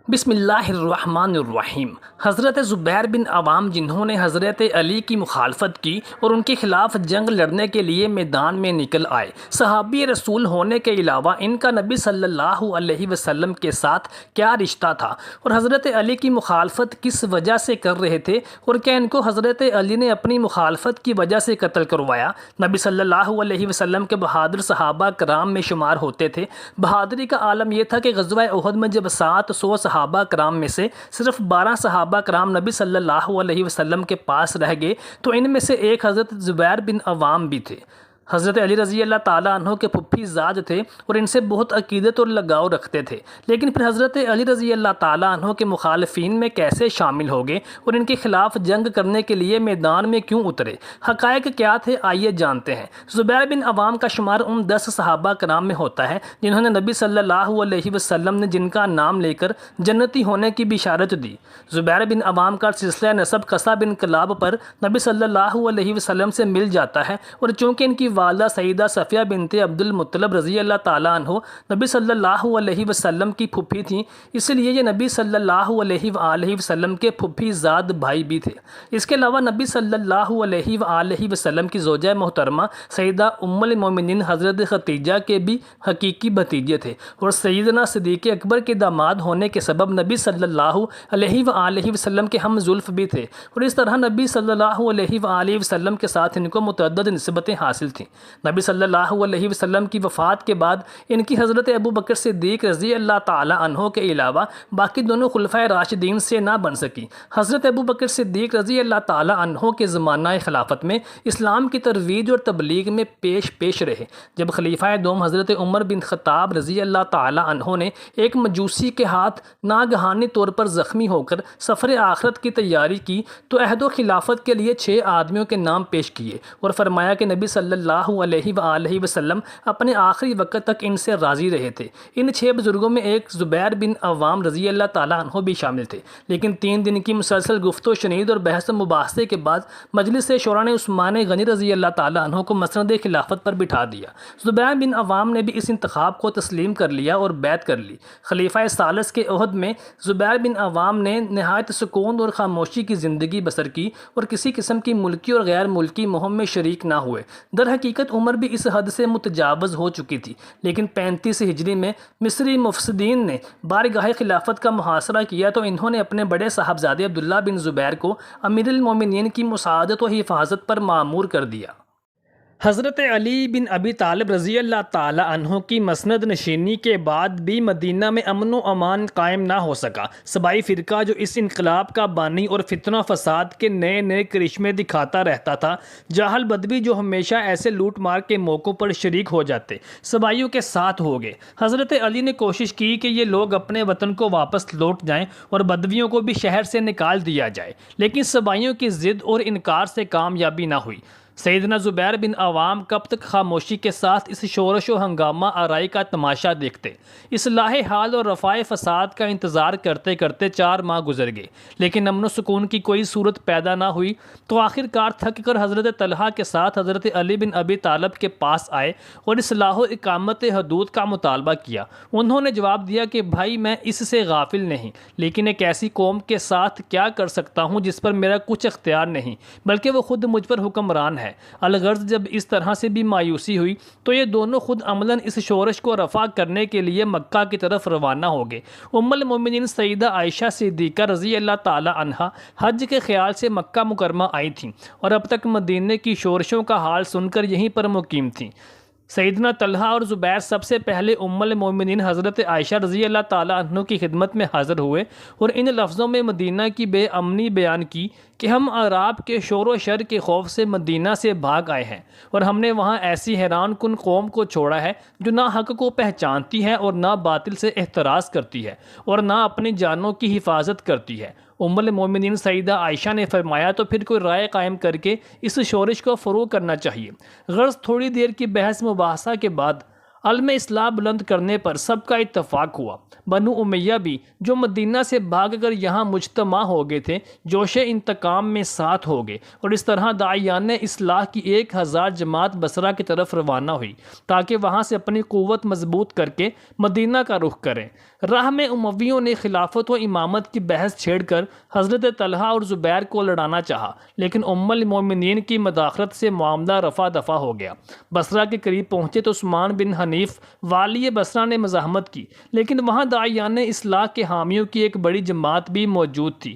بسم اللہ الرحمن الرحیم۔ حضرت زبیر بن عوام جنہوں نے حضرت علی کی مخالفت کی اور ان کے خلاف جنگ لڑنے کے لیے میدان میں نکل آئے، صحابی رسول ہونے کے علاوہ ان کا نبی صلی اللہ علیہ وسلم کے ساتھ کیا رشتہ تھا اور حضرت علی کی مخالفت کس وجہ سے کر رہے تھے، اور کیا ان کو حضرت علی نے اپنی مخالفت کی وجہ سے قتل کروایا؟ نبی صلی اللہ علیہ وسلم کے بہادر صحابہ کرام میں شمار ہوتے تھے۔ بہادری کا عالم یہ تھا کہ غزوہ احد میں جب 700 صحابہ کرام میں سے صرف 12 صحابہ کرام نبی صلی اللہ علیہ وسلم کے پاس رہ گئے تو ان میں سے ایک حضرت زبیر بن عوام بھی تھے۔ حضرت علی رضی اللہ تعالیٰ عنہ کے پھپھی زاد تھے اور ان سے بہت عقیدت اور لگاؤ رکھتے تھے، لیکن پھر حضرت علی رضی اللہ تعالیٰ عنہ کے مخالفین میں کیسے شامل ہو گئے اور ان کے خلاف جنگ کرنے کے لیے میدان میں کیوں اترے؟ حقائق کیا تھے، آئیے جانتے ہیں۔ زبیر بن عوام کا شمار ان 10 صحابہ کرام میں ہوتا ہے جنہوں نے نبی صلی اللہ علیہ وسلم نے جن کا نام لے کر جنتی ہونے کی بشارت دی۔ زبیر بن عوام کا سلسلہ نسب قصہ بن کلاب پر نبی صلی اللہ علیہ وسلم سے مل جاتا ہے، اور چونکہ ان کی والدہ سیدہ صفیہ بنت عبد المطلب رضی اللہ تعالیٰ عنہ نبی صلی اللہ علیہ وسلم کی پھپھی تھیں، اس لیے یہ نبی صلی اللہ علیہ وآلہ وسلم کے پھپھی زاد بھائی بھی تھے۔ اس کے علاوہ نبی صلی اللہ علیہ وآلہ وسلم کی زوجہ محترمہ سیدہ ام المومنین حضرت خدیجہ کے بھی حقیقی بھتیجے تھے، اور سیدنا صدیق اکبر کے داماد ہونے کے سبب نبی صلی اللہ علیہ وآلہ وسلم کے ہم زلف بھی تھے، اور اس طرح نبی صلی اللہ علیہ وآلہ وسلم کے ساتھ ان کو متعدد نسبتیں حاصل تھیں۔ نبی صلی اللہ علیہ وسلم کی وفات کے بعد ان کی حضرت ابو بکر صدیق رضی اللہ تعالی عنہ کے علاوہ باقی دونوں خلفائے راشدین سے نہ بن سکی۔ حضرت ابو بکر صدیق رضی اللہ تعالی عنہ کے زمانہ خلافت میں اسلام کی ترویج اور تبلیغ میں پیش رہے۔ جب خلیفہ دوم حضرت عمر بن خطاب رضی اللہ تعالی عنہ نے ایک مجوسی کے ہاتھ ناگہانی طور پر زخمی ہو کر سفر آخرت کی تیاری کی تو عہد و خلافت کے لیے 6 آدمیوں کے نام پیش کیے اور فرمایا کہ نبی صلی اللہ علیہ وآلہ وسلم اپنے آخری وقت تک ان سے راضی رہے تھے۔ ان 6 بزرگوں میں ایک زبیر بن عوام رضی اللہ تعالیٰ عنہ بھی شامل تھے، لیکن 3 دن کی مسلسل گفت و شنید اور بحث و مباحثے کے بعد مجلس شورا نے عثمان غنی رضی اللہ تعالیٰ عنہ کو مسند خلافت پر بٹھا دیا۔ زبیر بن عوام نے بھی اس انتخاب کو تسلیم کر لیا اور بیعت کر لی۔ خلیفہ ثالث کے عہد میں زبیر بن عوام نے نہایت سکون اور خاموشی کی زندگی بسر کی اور کسی قسم کی ملکی اور غیر ملکی مہم میں شریک نہ ہوئے۔ در حقیقت عمر بھی اس حد سے متجاوز ہو چکی تھی، لیکن 35 ہجری میں مصری مفسدین نے بارگاہ خلافت کا محاصرہ کیا تو انہوں نے اپنے بڑے صاحبزادے عبداللہ بن زبیر کو امیر المومنین کی مساعدت و حفاظت پر مامور کر دیا۔ حضرت علی بن ابی طالب رضی اللہ تعالی عنہ کی مسند نشینی کے بعد بھی مدینہ میں امن و امان قائم نہ ہو سکا۔ صبائی فرقہ جو اس انقلاب کا بانی اور فتنہ فساد کے نئے کرشمے دکھاتا رہتا تھا، جاہل بدوی جو ہمیشہ ایسے لوٹ مار کے موقعوں پر شریک ہو جاتے، صبائیوں کے ساتھ ہو گئے۔ حضرت علی نے کوشش کی کہ یہ لوگ اپنے وطن کو واپس لوٹ جائیں اور بدویوں کو بھی شہر سے نکال دیا جائے، لیکن صبائیوں کی ضد اور انکار سے کامیابی نہ ہوئی۔ سیدنا زبیر بن عوام کب تک خاموشی کے ساتھ اس شورش و ہنگامہ آرائی کا تماشا دیکھتے؟ اصلاح حال اور رفع فساد کا انتظار کرتے کرتے 4 ماہ گزر گئے، لیکن امن و سکون کی کوئی صورت پیدا نہ ہوئی تو آخر کار تھک کر حضرت طلحہ کے ساتھ حضرت علی بن ابی طالب کے پاس آئے اور اصلاح و اقامت حدود کا مطالبہ کیا۔ انہوں نے جواب دیا کہ بھائی میں اس سے غافل نہیں، لیکن ایک ایسی قوم کے ساتھ کیا کر سکتا ہوں جس پر میرا کچھ اختیار نہیں، بلکہ وہ خود مجھ پر حکمران ہے۔ الغرض جب اس طرح سے بھی مایوسی ہوئی تو یہ دونوں خود عملاً اس شورش کو رفع کرنے کے لیے مکہ کی طرف روانہ ہو گئے۔ ام المومنین سیدہ عائشہ صدیقہ رضی اللہ تعالی عنہا حج کے خیال سے مکہ مکرمہ آئی تھیں اور اب تک مدینے کی شورشوں کا حال سن کر یہیں پر مقیم تھیں۔ سیدنا طلحہ اور زبیر سب سے پہلے ام المومنین حضرت عائشہ رضی اللہ تعالیٰ عنہ کی خدمت میں حاضر ہوئے اور ان لفظوں میں مدینہ کی بے امنی بیان کی کہ ہم اعراب کے شور و شر کے خوف سے مدینہ سے بھاگ آئے ہیں، اور ہم نے وہاں ایسی حیران کن قوم کو چھوڑا ہے جو نہ حق کو پہچانتی ہے اور نہ باطل سے احتراز کرتی ہے اور نہ اپنی جانوں کی حفاظت کرتی ہے۔ ام المومنین سیدہ عائشہ نے فرمایا تو پھر کوئی رائے قائم کر کے اس شورش کو فروغ کرنا چاہیے۔ غرض تھوڑی دیر کی بحث مباحثہ کے بعد علم اصلاح بلند کرنے پر سب کا اتفاق ہوا۔ بنو امیہ بھی جو مدینہ سے بھاگ کر یہاں مجتمع ہو گئے تھے، جوش انتقام میں ساتھ ہو گئے، اور اس طرح داعیان اصلاح کی 1000 جماعت بصرہ کی طرف روانہ ہوئی تاکہ وہاں سے اپنی قوت مضبوط کر کے مدینہ کا رخ کریں۔ راہ میں امویوں نے خلافت و امامت کی بحث چھیڑ کر حضرت طلحہ اور زبیر کو لڑانا چاہا، لیکن ام المومنین کی مداخلت سے معاملہ رفع دفع ہو گیا۔ بصرہ کے قریب پہنچے تو عثمان بن حنیف والی بصرہ نے مزاحمت کی، لیکن وہاں داعیان اصلاح کے حامیوں کی ایک بڑی جماعت بھی موجود تھی۔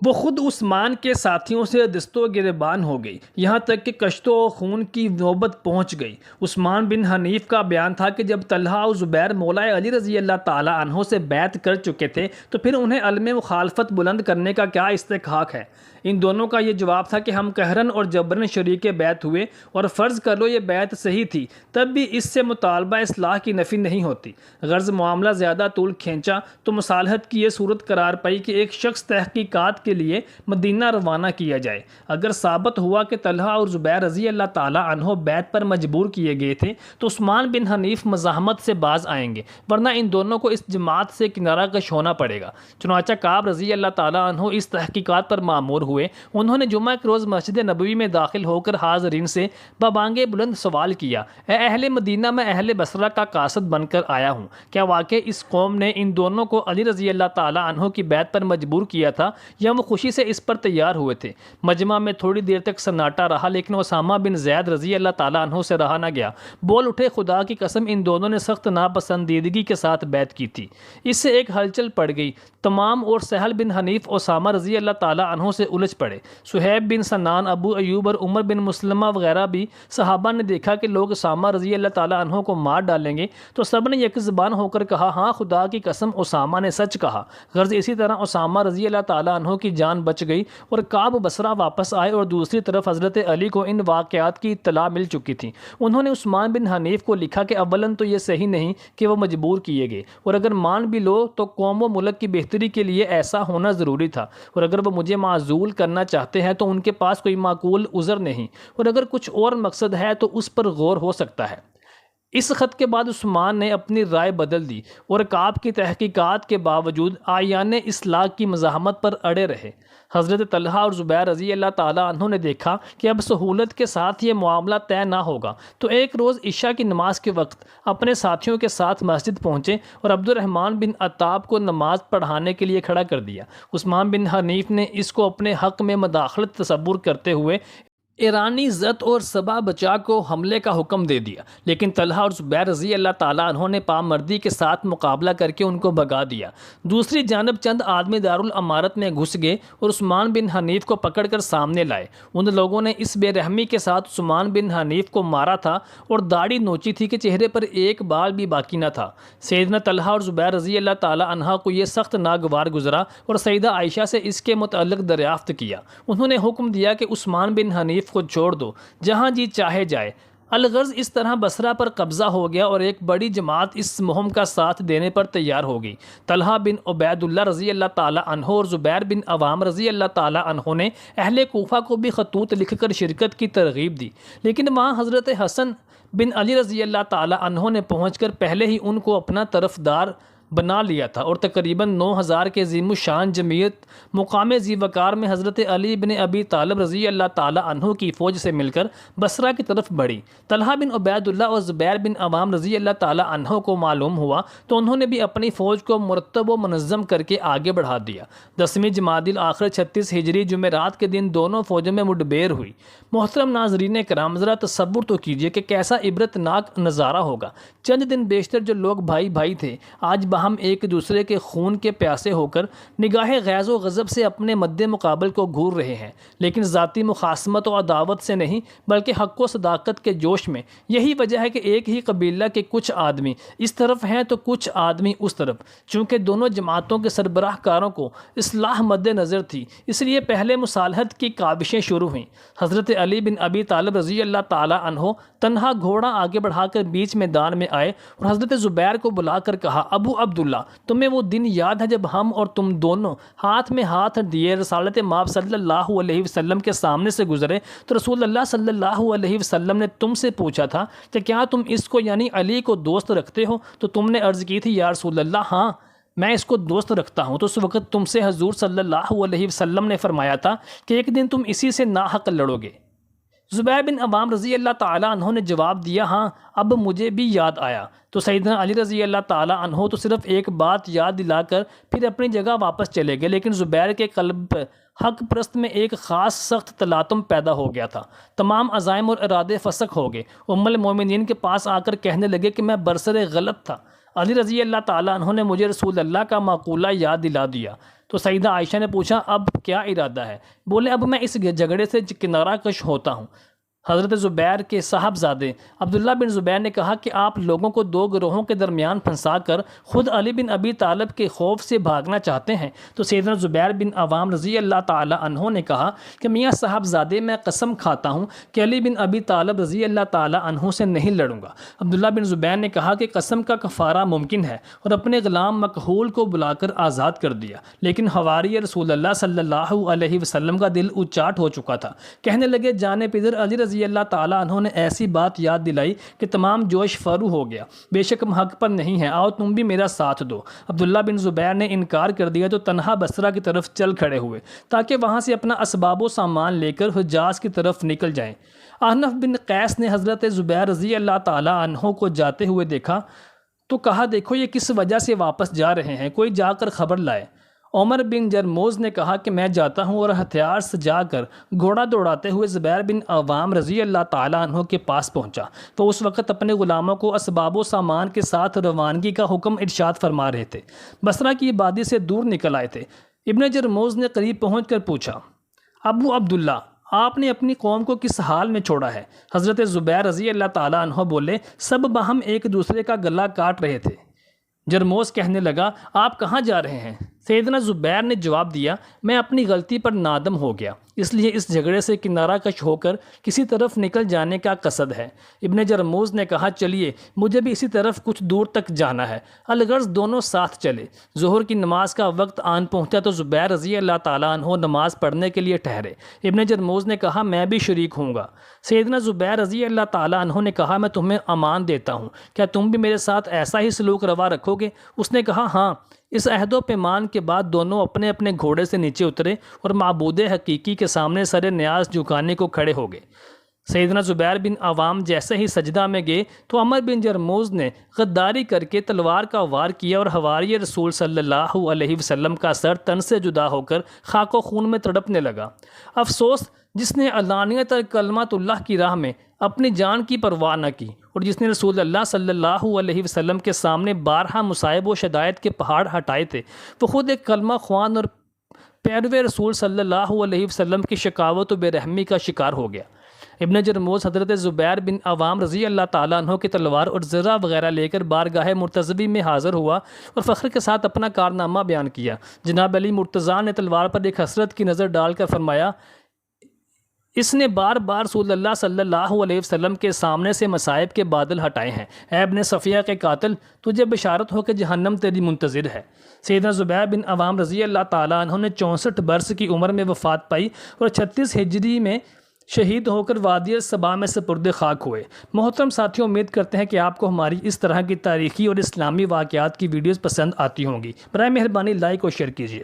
وہ خود عثمان کے ساتھیوں سے دست و گریبان ہو گئی، یہاں تک کہ کشت و خون کی نوبت پہنچ گئی۔ عثمان بن حنیف کا بیان تھا کہ جب طلحہ اور زبیر مولا علی رضی اللہ تعالیٰ عنہ سے بیعت کر چکے تھے تو پھر انہیں علم مخالفت بلند کرنے کا کیا استحقاق ہے؟ ان دونوں کا یہ جواب تھا کہ ہم قہرن اور جبرن شریک بیعت ہوئے، اور فرض کر لو یہ بیعت صحیح تھی تب بھی اس سے مطالبہ اصلاح کی نفی نہیں ہوتی۔ غرض معاملہ زیادہ طول کھینچا تو مصالحت کی یہ صورت قرار پائی کہ ایک شخص تحقیقات کے لیے مدینہ روانہ کیا جائے۔ اگر ثابت ہوا کہ طلحہ اور زبیر رضی اللہ تعالیٰ عنہ بیعت پر مجبور کیے گئے تھے تو عثمان بن حنیف مزاحمت سے باز آئیں گے، ورنہ ان دونوں کو اس جماعت سے کنارہ کش ہونا پڑے گا۔ چنانچہ کعب رضی اللہ تعالیٰ عنہ اس تحقیقات پر مامور ہوئے۔ انہوں نے جمعہ کے روز مسجد نبوی میں داخل ہو کر حاضرین سے ببانگ بلند سوال کیا، اے اہل مدینہ، میں اہل بصرہ کا قاصد بن کر آیا ہوں، کیا واقعی اس قوم نے ان دونوں کو علی رضی اللہ تعالیٰ عنہ کی بیعت پر مجبور کیا تھا یا وہ خوشی سے اس پر تیار ہوئے تھے؟ مجمع میں تھوڑی دیر تک سناٹا رہا، لیکن اسامہ بن زید رضی اللہ تعالیٰ عنہ سے رہا نہ گیا۔ بول اٹھے، خدا کی قسم ان دونوں نے سخت ناپسندیدگی کے ساتھ بیعت کی تھی۔ اس سے ایک ہلچل پڑ گئی تمام، اور سہل بن حنیف اسامہ رضی اللہ تعالیٰ عنہ سے الجھ پڑے۔ صہیب بن سنان، ابو ایوب اور عمر بن مسلمہ وغیرہ بھی صحابہ نے دیکھا کہ لوگ اسامہ رضی اللہ تعالیٰ عنہ کو مار ڈالیں گے تو سب نے یک زبان ہو کر کہا، ہاں خدا کی قسم اسامہ نے سچ کہا۔ غرض اسی طرح اسامہ رضی اللہ تعالیٰ عنہ کی جان بچ گئی اور کعب بصرہ واپس آئے، اور دوسری طرف حضرت علی کو ان واقعات کی اطلاع مل چکی تھی۔ انہوں نے عثمان بن حنیف کو لکھا کہ اولاً تو یہ صحیح نہیں کہ وہ مجبور کیے گئے، اور اگر مان بھی لو تو قوم و ملک کی بہتری کے لیے ایسا ہونا ضروری تھا، اور اگر وہ مجھے معزول کرنا چاہتے ہیں تو ان کے پاس کوئی معقول عذر نہیں، اور اگر کچھ اور مقصد ہے تو اس پر غور ہو سکتا ہے۔ اس خط کے بعد عثمان نے اپنی رائے بدل دی اور کعب کی تحقیقات کے باوجود آیان اصلاح کی مزاحمت پر اڑے رہے۔ حضرت طلحہ اور زبیر رضی اللہ تعالیٰ عنہ نے دیکھا کہ اب سہولت کے ساتھ یہ معاملہ طے نہ ہوگا، تو ایک روز عشاء کی نماز کے وقت اپنے ساتھیوں کے ساتھ مسجد پہنچے اور عبد الرحمن بن عطاب کو نماز پڑھانے کے لیے کھڑا کر دیا۔ عثمان بن حنیف نے اس کو اپنے حق میں مداخلت تصور کرتے ہوئے ایرانی زت اور سبا بچا کو حملے کا حکم دے دیا، لیکن طلحہ اور زبیر رضی اللہ تعالیٰ عنہ نے پامردی کے ساتھ مقابلہ کر کے ان کو بھگا دیا۔ دوسری جانب چند آدمی دارالامارت میں گھس گئے اور عثمان بن حنیف کو پکڑ کر سامنے لائے۔ ان لوگوں نے اس بے رحمی کے ساتھ عثمان بن حنیف کو مارا تھا اور داڑھی نوچی تھی کہ چہرے پر ایک بال بھی باقی نہ تھا۔ سیدنا طلحہ اور زبیر رضی اللہ تعالیٰ عنہ کو یہ سخت ناگوار گزرا اور سیدہ عائشہ سے اس کے متعلق دریافت کیا۔ انہوں نے حکم دیا کہ عثمان بن حنیف کو چھوڑ دو، جہاں جی چاہے جائے۔ الغرض اس طرح بصرہ پر قبضہ ہو گیا اور ایک بڑی جماعت اس مہم کا ساتھ دینے پر تیار ہو گئی۔ طلحہ بن عبید اللہ رضی اللہ تعالیٰ عنہ اور زبیر بن عوام رضی اللہ تعالیٰ عنہ نے اہل کوفہ کو بھی خطوط لکھ کر شرکت کی ترغیب دی، لیکن وہاں حضرت حسن بن علی رضی اللہ تعالیٰ عنہ نے پہنچ کر پہلے ہی ان کو اپنا طرفدار بنا لیا تھا، اور تقریباً 9000 کے عظیم الشان جمعیت مقام ذی وقار میں حضرت علی بن ابی طالب رضی اللہ تعالیٰ عنہ کی فوج سے مل کر بصرہ کی طرف بڑھی۔ طلحہ بن عبید اللہ اور زبیر بن عوام رضی اللہ تعالیٰ عنہ کو معلوم ہوا تو انہوں نے بھی اپنی فوج کو مرتب و منظم کر کے آگے بڑھا دیا۔ 10ویں جمادی الاخر 36 ہجری جمعرات کے دن دونوں فوجوں میں مڈبیر ہوئی۔ محترم ناظرین کرام، ذرا تصور تو کیجئے کہ کیسا عبرت ناک نظارہ ہوگا۔ چند دن بیشتر جو لوگ بھائی بھائی تھے، آج ہم ایک دوسرے کے خون کے پیاسے ہو کر نگاہ غیظ و غضب سے اپنے مد مقابل کو گھور رہے ہیں، لیکن ذاتی مخاصمت و عداوت سے نہیں بلکہ حق و صداقت کے جوش میں۔ یہی وجہ ہے کہ ایک ہی قبیلہ کے کچھ آدمی اس طرف ہیں تو کچھ آدمی اس طرف۔ چونکہ دونوں جماعتوں کے سربراہ کاروں کو اصلاح مد نظر تھی، اس لیے پہلے مصالحت کی کاوشیں شروع ہوئیں۔ حضرت علی بن ابی طالب رضی اللہ تعالیٰ عنہ تنہا گھوڑا آگے بڑھا کر بیچ میدان میں آئے اور حضرت زبیر کو بلا کر کہا، ابو عبداللہ تمہیں وہ دن یاد ہے جب ہم اور تم دونوں ہاتھ میں ہاتھ دیے رسالت مآب صلی اللہ علیہ وسلم کے سامنے سے گزرے تو رسول اللہ صلی اللہ علیہ وسلم نے تم سے پوچھا تھا کہ کیا تم اس کو یعنی علی کو دوست رکھتے ہو؟ تو تم نے عرض کی تھی یا رسول اللہ ہاں میں اس کو دوست رکھتا ہوں۔ تو اس وقت تم سے حضور صلی اللہ علیہ وسلم نے فرمایا تھا کہ ایک دن تم اسی سے ناحق لڑو گے۔ زبیر بن عوام رضی اللہ تعالیٰ عنہ نے جواب دیا ہاں اب مجھے بھی یاد آیا۔ تو سیدنا علی رضی اللہ تعالیٰ عنہ تو صرف ایک بات یاد دلا کر پھر اپنی جگہ واپس چلے گئے، لیکن زبیر کے قلب پر حق پرست میں ایک خاص سخت تلاطم پیدا ہو گیا تھا۔ تمام عزائم اور ارادے فسخ ہو گئے۔ ام المومنین کے پاس آ کر کہنے لگے کہ میں برسر غلط تھا، علی رضی اللہ تعالیٰ عنہ نے مجھے رسول اللہ کا مقولہ یاد دلا دیا۔ تو سیدہ عائشہ نے پوچھا اب کیا ارادہ ہے؟ بولے اب میں اس جھگڑے سے کنارہ کش ہوتا ہوں۔ حضرت زبیر کے صاحبزادے عبداللہ بن زبیر نے کہا کہ آپ لوگوں کو دو گروہوں کے درمیان پھنسا کر خود علی بن ابی طالب کے خوف سے بھاگنا چاہتے ہیں۔ تو سیدنا زبیر بن عوام رضی اللہ تعالی عنہ نے کہا کہ میاں صاحبزادے میں قسم کھاتا ہوں کہ علی بن ابی طالب رضی اللہ تعالی عنہ سے نہیں لڑوں گا۔ عبداللہ بن زبیر نے کہا کہ قسم کا کفارہ ممکن ہے اور اپنے غلام مکحول کو بلا کر آزاد کر دیا، لیکن حواری رسول اللہ صلی اللہ علیہ وسلم کا دل اچاٹ ہو چکا تھا۔ کہنے لگے جانے پدر علی رضی اللہ تعالیٰ عنہ نے ایسی بات یاد دلائی کہ تمام جوش فرو ہو گیا، بے شک ہم حق پر نہیں ہیں، آؤ تم بھی میرا ساتھ دو۔ عبداللہ بن زبیر نے انکار کر دیا تو تنہا بصرہ کی طرف چل کھڑے ہوئے تاکہ وہاں سے اپنا اسباب و سامان لے کر حجاز کی طرف نکل جائیں۔ احنف بن قیس نے حضرت زبیر رضی اللہ تعالیٰ عنہ کو جاتے ہوئے دیکھا تو کہا دیکھو یہ کس وجہ سے واپس جا رہے ہیں، کوئی جا کر خبر لائے۔ عمر بن جرموز نے کہا کہ میں جاتا ہوں، اور ہتھیار سجا کر گھوڑا دوڑاتے ہوئے زبیر بن عوام رضی اللہ تعالیٰ عنہ کے پاس پہنچا۔ تو اس وقت اپنے غلاموں کو اسباب و سامان کے ساتھ روانگی کا حکم ارشاد فرما رہے تھے، بصرہ کی آبادی سے دور نکل آئے تھے۔ ابن جرموز نے قریب پہنچ کر پوچھا ابو عبداللہ آپ نے اپنی قوم کو کس حال میں چھوڑا ہے؟ حضرت زبیر رضی اللہ تعالیٰ عنہ بولے سب باہم ایک دوسرے کا گلا کاٹ رہے تھے۔ جرموز کہنے لگا آپ کہاں جا رہے ہیں؟ سیدنا زبیر نے جواب دیا میں اپنی غلطی پر نادم ہو گیا، اس لیے اس جھگڑے سے کنارہ کش ہو کر کسی طرف نکل جانے کا قصد ہے۔ ابن جرموز نے کہا چلیے مجھے بھی اسی طرف کچھ دور تک جانا ہے۔ الغرض دونوں ساتھ چلے۔ ظہر کی نماز کا وقت آن پہنچا تو زبیر رضی اللہ تعالیٰ عنہ نماز پڑھنے کے لیے ٹھہرے۔ ابن جرموز نے کہا میں بھی شریک ہوں گا۔ سیدنا زبیر رضی اللہ تعالیٰ عنہ نے کہا میں تمہیں امان دیتا ہوں، کیا تم بھی میرے ساتھ ایسا ہی سلوک روا رکھو گے؟ اس نے کہا ہاں۔ اس عہد و پیمان کے بعد دونوں اپنے اپنے گھوڑے سے نیچے اترے اور معبود حقیقی کے سامنے سر نیاز جھکانے کو کھڑے ہو گئے۔ سیدنا زبیر بن عوام جیسے ہی سجدہ میں گئے تو عمر بن جرموز نے غداری کر کے تلوار کا وار کیا اور حواری رسول صلی اللہ علیہ وسلم کا سر تن سے جدا ہو کر خاک و خون میں تڑپنے لگا۔ افسوس جس نے علانیت کلمت اللہ کی راہ میں اپنی جان کی پرواہ نہ کی اور جس نے رسول اللہ صلی اللہ علیہ وسلم کے سامنے بارہا مصائب و شدائد کے پہاڑ ہٹائے تھے، وہ خود ایک کلمہ خوان اور پیرو رسول صلی اللہ علیہ وسلم کی شقاوت و بے رحمی کا شکار ہو گیا۔ ابن جرموز حضرت زبیر بن عوام رضی اللہ تعالیٰ عنہ کی تلوار اور زرہ وغیرہ لے کر بارگاہ مرتضوی میں حاضر ہوا اور فخر کے ساتھ اپنا کارنامہ بیان کیا۔ جناب علی مرتضیٰ نے تلوار پر ایک حسرت کی نظر ڈال کر فرمایا اس نے بار بار رسول اللہ صلی اللہ علیہ وسلم کے سامنے سے مصائب کے بادل ہٹائے ہیں۔ اے ابن صفیہ کے قاتل تجھے بشارت ہو کہ جہنم تیری منتظر ہے۔ سیدنا زبیر بن عوام رضی اللہ تعالیٰ عنہ نے 64 برس کی عمر میں وفات پائی اور 36 ہجری میں شہید ہو کر وادی صبا میں سپرد خاک ہوئے۔ محترم ساتھیوں امید کرتے ہیں کہ آپ کو ہماری اس طرح کی تاریخی اور اسلامی واقعات کی ویڈیوز پسند آتی ہوں گی۔ برائے مہربانی لائک اور شیئر کیجیے۔